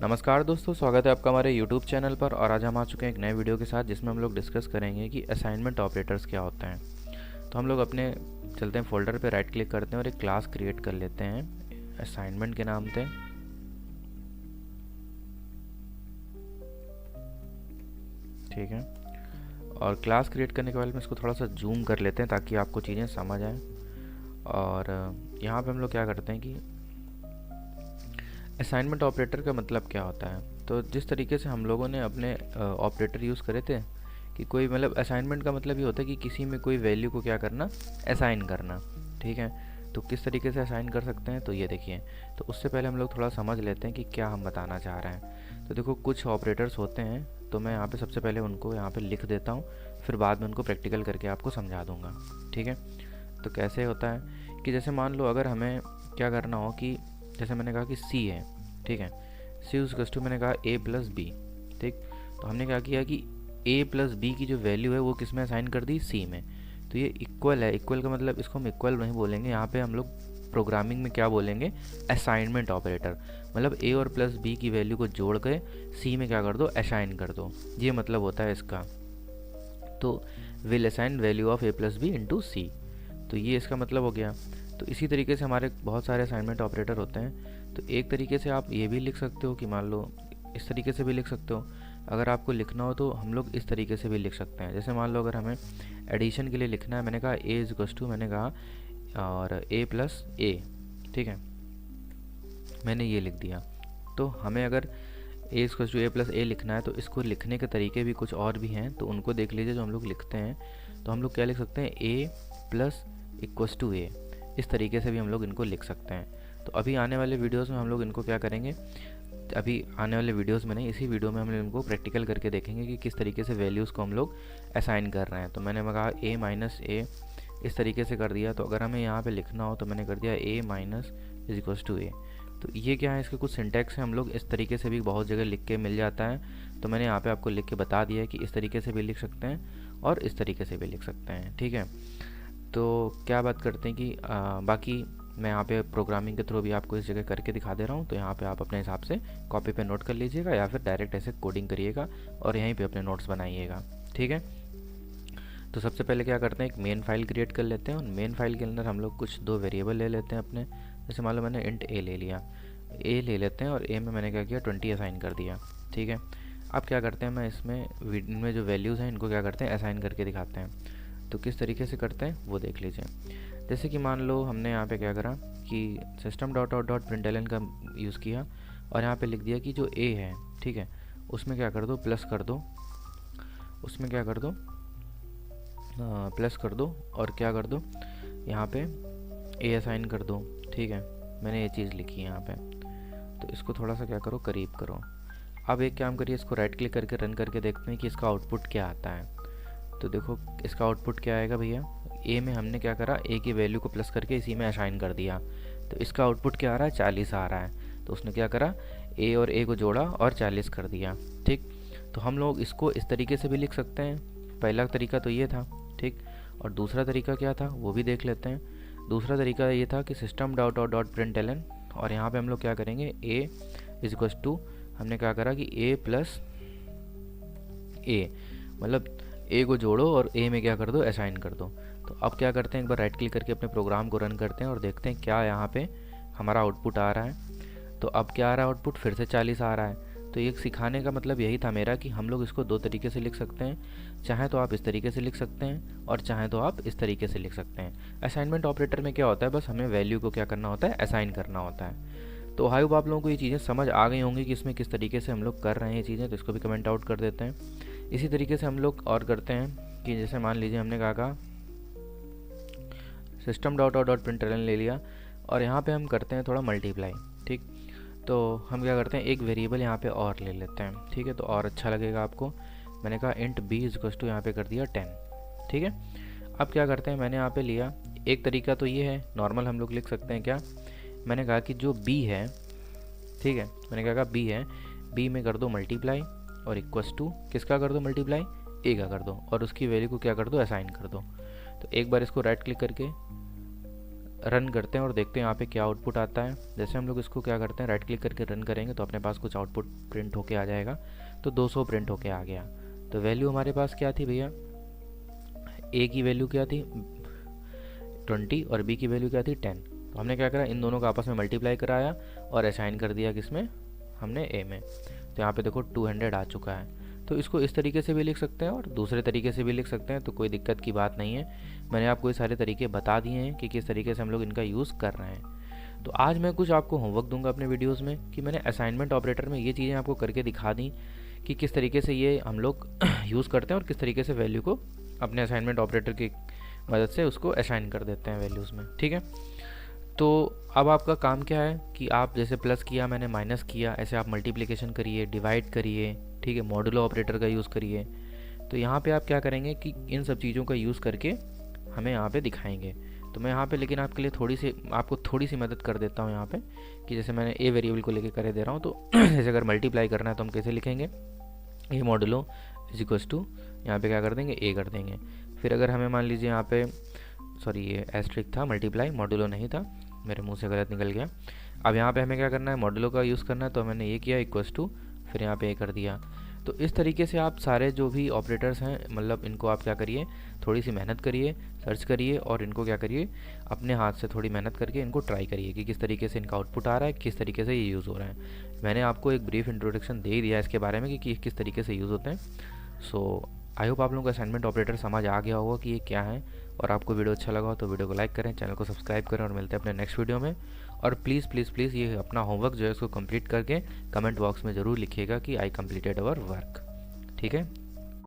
नमस्कार दोस्तों, स्वागत है आपका हमारे YouTube चैनल पर। और आज हम आ चुके हैं एक नए वीडियो के साथ जिसमें हम लोग डिस्कस करेंगे कि असाइनमेंट ऑपरेटर्स क्या होते हैं। तो हम लोग अपने चलते हैं फोल्डर पे, राइट क्लिक करते हैं और एक क्लास क्रिएट कर लेते हैं असाइनमेंट के नाम से। ठीक है, और क्लास क्रिएट करने के बाद में इसको थोड़ा सा जूम कर लेते हैं ताकि आपको चीज़ें समझ आएँ। और यहाँ पे हम लोग क्या करते हैं कि असाइनमेंट ऑपरेटर का मतलब क्या होता है। तो जिस तरीके से हम लोगों ने अपने ऑपरेटर यूज़ करे थे कि कोई मतलब असाइनमेंट का मतलब ये होता है कि किसी में कोई वैल्यू को क्या करना, असाइन करना। ठीक है, तो किस तरीके से असाइन कर सकते हैं तो ये देखिए। तो उससे पहले हम लोग थोड़ा समझ लेते हैं कि क्या हम बताना चाह रहे हैं। तो देखो, कुछ ऑपरेटर्स होते हैं, तो मैं यहाँ पे सबसे पहले उनको यहाँ पे लिख देता हूँ, फिर बाद में उनको प्रैक्टिकल करके आपको समझा दूँगा। ठीक है, तो कैसे होता है कि जैसे मान लो अगर हमें क्या करना हो कि जैसे मैंने कहा कि सी है। ठीक है, सी उस टू मैंने कहा ए प्लस बी। ठीक, तो हमने क्या किया कि ए प्लस बी की जो वैल्यू है वो किस में असाइन कर दी, सी में। तो ये इक्वल है। इक्वल का मतलब इसको हम इक्वल नहीं बोलेंगे, यहाँ पे हम लोग प्रोग्रामिंग में क्या बोलेंगे, असाइनमेंट ऑपरेटर। मतलब ए और प्लस बी की वैल्यू को जोड़ के सी में क्या कर दो, असाइन कर दो। ये मतलब होता है इसका। तो will assign value of A plus B into C, तो ये इसका मतलब हो गया। तो इसी तरीके से हमारे बहुत सारे असाइनमेंट ऑपरेटर होते हैं। तो एक तरीके से आप ये भी लिख सकते हो कि मान लो इस तरीके से भी लिख सकते हो। अगर आपको लिखना हो तो हम लोग इस तरीके से भी लिख सकते हैं। जैसे मान लो अगर हमें एडिशन के लिए लिखना है, मैंने कहा ए इज इक्वल्स टू, मैंने कहा और ए प्लस ए। ठीक है, मैंने ये लिख दिया। तो हमें अगर ए इक्वल्स टू ए प्लस ए लिखना है तो इसको लिखने के तरीके भी कुछ और भी हैं, तो उनको देख लीजिए जो हम लोग लिखते हैं। तो हम लोग क्या लिख सकते हैं, ए प्लस इक्वल्स टू ए। इस तरीके से भी हम लोग इनको लिख सकते हैं। तो अभी आने वाले वीडियोस में हम लोग इनको क्या करेंगे, अभी आने वाले वीडियोस में नहीं, इसी वीडियो में हम लोग इनको प्रैक्टिकल करके देखेंगे कि किस तरीके से वैल्यूज़ को हम लोग असाइन कर रहे हैं। तो मैंने कहा ए माइनस ए, इस तरीके से कर दिया। तो अगर हमें यहाँ पे लिखना हो तो मैंने कर दिया ए माइनस इज इक्वल्स टू ए। तो ये क्या है, इसके कुछ सिंटैक्स हैं, हम लोग इस तरीके से भी बहुत जगह लिख के मिल जाता है। तो मैंने यहाँ पे आपको लिख के बता दिया है कि इस तरीके से भी लिख सकते हैं और इस तरीके से भी लिख सकते हैं। ठीक है, तो क्या बात करते हैं कि बाकी मैं यहाँ पे प्रोग्रामिंग के थ्रू भी आपको इस जगह करके दिखा दे रहा हूँ। तो यहाँ पे आप अपने हिसाब से कॉपी पे नोट कर लीजिएगा या फिर डायरेक्ट ऐसे कोडिंग करिएगा और यहीं पे अपने नोट्स बनाइएगा। ठीक है, तो सबसे पहले क्या करते हैं, एक मेन फाइल क्रिएट कर लेते हैं और मेन फाइल के अंदर हम लोग कुछ दो वेरिएबल ले लेते हैं अपने। जैसे मान लो मैंने इंट ए ले लिया, ए ले लेते हैं और ए में मैंने क्या किया, 20 असाइन कर दिया। ठीक है, अब क्या करते हैं, मैं इनमें जो वैल्यूज़ हैं इनको क्या करते हैं, असाइन करके दिखाते हैं। तो किस तरीके से करते हैं वो देख लीजिए। जैसे कि मान लो हमने यहाँ पे क्या करा कि system dot out dot println का यूज़ किया और यहाँ पे लिख दिया कि जो ए है, ठीक है, उसमें क्या कर दो, प्लस कर दो। उसमें क्या कर दो, प्लस कर दो और क्या कर दो, यहाँ पे ए असाइन कर दो। ठीक है, मैंने ये चीज़ लिखी है यहाँ पे। तो इसको थोड़ा सा क्या करो, करीब करो। अब एक काम करिए, इसको राइट क्लिक करके रन करके देखते हैं कि इसका आउटपुट क्या आता है। तो देखो इसका आउटपुट क्या आएगा भैया, ए में हमने क्या करा, ए की वैल्यू को प्लस करके इसी में असाइन कर दिया। तो इसका आउटपुट क्या आ रहा है, 40 आ रहा है। तो उसने क्या करा, ए और ए को जोड़ा और 40 कर दिया। ठीक, तो हम लोग इसको इस तरीके से भी लिख सकते हैं। पहला तरीका तो ये था। ठीक, और दूसरा तरीका क्या था वो भी देख लेते हैं। दूसरा तरीका ये था कि system dot out dot println, और यहाँ पे हम लोग क्या करेंगे, ए इज इक्वल्स टू, हमने क्या करा कि ए प्लस ए, मतलब ए को जोड़ो और ए में क्या कर दो, असाइन कर दो। तो अब क्या करते हैं, एक बार राइट क्लिक करके अपने प्रोग्राम को रन करते हैं और देखते हैं क्या यहाँ पे हमारा आउटपुट आ रहा है। तो अब क्या आ रहा है आउटपुट, फिर से 40 आ रहा है। तो ये सिखाने का मतलब यही था मेरा कि हम लोग इसको दो तरीके से लिख सकते हैं। चाहे तो आप इस तरीके से लिख सकते हैं और चाहे तो आप इस तरीके से लिख सकते हैं। असाइनमेंट ऑपरेटर में क्या होता है, बस हमें वैल्यू को क्या करना होता है, असाइन करना होता है। तो आई होप आप लोगों को ये चीज़ें समझ आ गई होंगी कि इसमें किस तरीके से हम लोग कर रहे हैं ये चीज़ें। तो इसको भी कमेंट आउट कर देते हैं। इसी तरीके से हम लोग और करते हैं कि जैसे मान लीजिए हमने कहा system dot out dot println ले लिया और यहाँ पे हम करते हैं थोड़ा मल्टीप्लाई। ठीक, तो हम क्या करते हैं, एक वेरिएबल यहाँ पे और ले लेते हैं। ठीक है, तो और अच्छा लगेगा आपको। मैंने कहा int B is equals to, यहाँ पे कर दिया 10। ठीक है, अब क्या करते हैं, मैंने यहाँ पे लिया, एक तरीका तो ये है, नॉर्मल हम लोग लिख सकते हैं क्या, मैंने कहा कि जो बी है, ठीक है, मैंने क्या कहा बी है, बी में कर दो मल्टीप्लाई और इक्वल्स टू किसका कर दो, मल्टीप्लाई ए का कर दो और उसकी वैल्यू को क्या कर दो, असाइन कर दो। तो एक बार इसको राइट क्लिक करके रन करते हैं और देखते हैं यहाँ पे क्या आउटपुट आता है। जैसे हम लोग इसको क्या करते हैं, राइट क्लिक करके रन करेंगे तो अपने पास कुछ आउटपुट प्रिंट होके आ जाएगा। तो 200 प्रिंट होके आ गया। तो वैल्यू हमारे पास क्या थी भैया, ए की वैल्यू क्या थी 20 और बी की वैल्यू क्या थी 10। तो हमने क्या करा, इन दोनों का आपस में मल्टीप्लाई कराया और असाइन कर दिया किसमें, हमने ए में। तो यहाँ पे देखो 200 आ चुका है। तो इसको इस तरीके से भी लिख सकते हैं और दूसरे तरीके से भी लिख सकते हैं, तो कोई दिक्कत की बात नहीं है। मैंने आपको ये सारे तरीके बता दिए हैं कि किस तरीके से हम लोग इनका यूज़ कर रहे हैं। तो आज मैं कुछ आपको होमवर्क दूंगा अपने वीडियोस में कि मैंने असाइनमेंट ऑपरेटर में ये चीज़ें आपको करके दिखा दी कि किस तरीके से ये हम लोग यूज़ करते हैं और किस तरीके से वैल्यू को अपने असाइनमेंट ऑपरेटर की मदद से उसको असाइन कर देते हैं वैल्यूज़ में। ठीक है, तो अब आपका काम क्या है कि आप जैसे प्लस किया मैंने माइनस किया, ऐसे आप मल्टीप्लिकेशन करिए, डिवाइड करिए, ठीक है, मॉडुलो ऑपरेटर का यूज़ करिए। तो यहाँ पे आप क्या करेंगे कि इन सब चीज़ों का यूज़ करके हमें यहाँ पे दिखाएंगे। तो मैं यहाँ पे लेकिन आपके लिए आपको थोड़ी सी मदद कर देता हूँ यहाँ पे, कि जैसे मैंने ए वेरिएबल को लेके करे दे रहा हूँ। तो जैसे अगर मल्टीप्लाई करना है तो हम कैसे लिखेंगे, ए मॉडुलो इज इक्वल्स टू, यहाँ पे क्या कर देंगे, ए कर देंगे। फिर अगर हमें मान लीजिए यहाँ पे, सॉरी ये एस्ट्रिक था, मल्टीप्लाई मॉडुलो नहीं था, मेरे मुंह से गलत निकल गया। अब यहाँ पे हमें क्या करना है, मॉडुलो का यूज़ करना है। तो मैंने ये किया इक्वल्स टू, फिर यहाँ पे ए कर दिया। तो इस तरीके से आप सारे जो भी ऑपरेटर्स हैं, मतलब इनको आप क्या करिए, थोड़ी सी मेहनत करिए, सर्च करिए और इनको क्या करिए, अपने हाथ से थोड़ी मेहनत करके इनको ट्राई करिए कि किस तरीके से इनका आउटपुट आ रहा है, किस तरीके से ये यूज़ हो रहा है। मैंने आपको एक ब्रीफ इंट्रोडक्शन दे ही दिया इसके बारे में कि किस तरीके से यूज़ होते हैं। सो आई होप आप लोगों को असाइनमेंट ऑपरेटर समझ आ गया होगा कि ये क्या है। और आपको वीडियो अच्छा लगा हो तो वीडियो को लाइक करें, चैनल को सब्सक्राइब करें और मिलते हैं अपने नेक्स्ट वीडियो में। और प्लीज़ प्लीज़ प्लीज़ ये अपना होमवर्क जो है इसको कंप्लीट करके कमेंट बॉक्स में ज़रूर लिखिएगा कि आई कंप्लीटेड अवर वर्क। ठीक है।